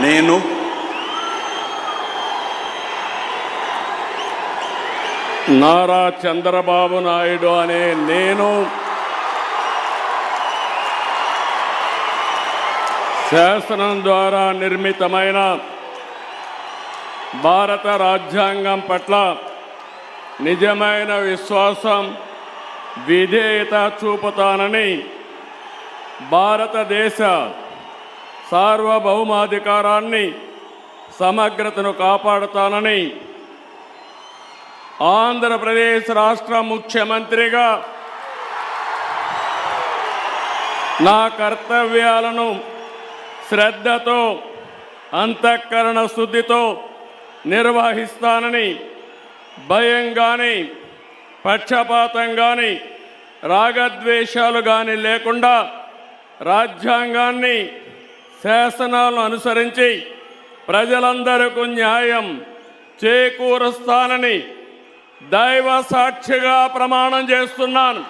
నేను నారా చంద్రబాబు నాయుడు అనే నేను శాసనం ద్వారా నిర్మితమైన భారత రాజ్యాంగం పట్ల నిజమైన విశ్వాసం, విధేయత చూపుతానని, భారతదేశ సార్వభౌమాధికారాన్ని, సమగ్రతను కాపాడుతానని ఆంధ్రప్రదేశ్ రాష్ట్ర ముఖ్యమంత్రిగా నా కర్తవ్యాలను శ్రద్ధతో, అంతఃకరణ శుద్ధితో నిర్వహిస్తానని, భయం కానీ, పక్షపాతం కానీ, రాగద్వేషాలు కానీ లేకుండా రాజ్యాంగాన్ని, శాసనాలను అనుసరించి ప్రజలందరికీ న్యాయం చేకూరుస్తానని దైవ సాక్షిగా ప్రమాణం చేస్తున్నాను.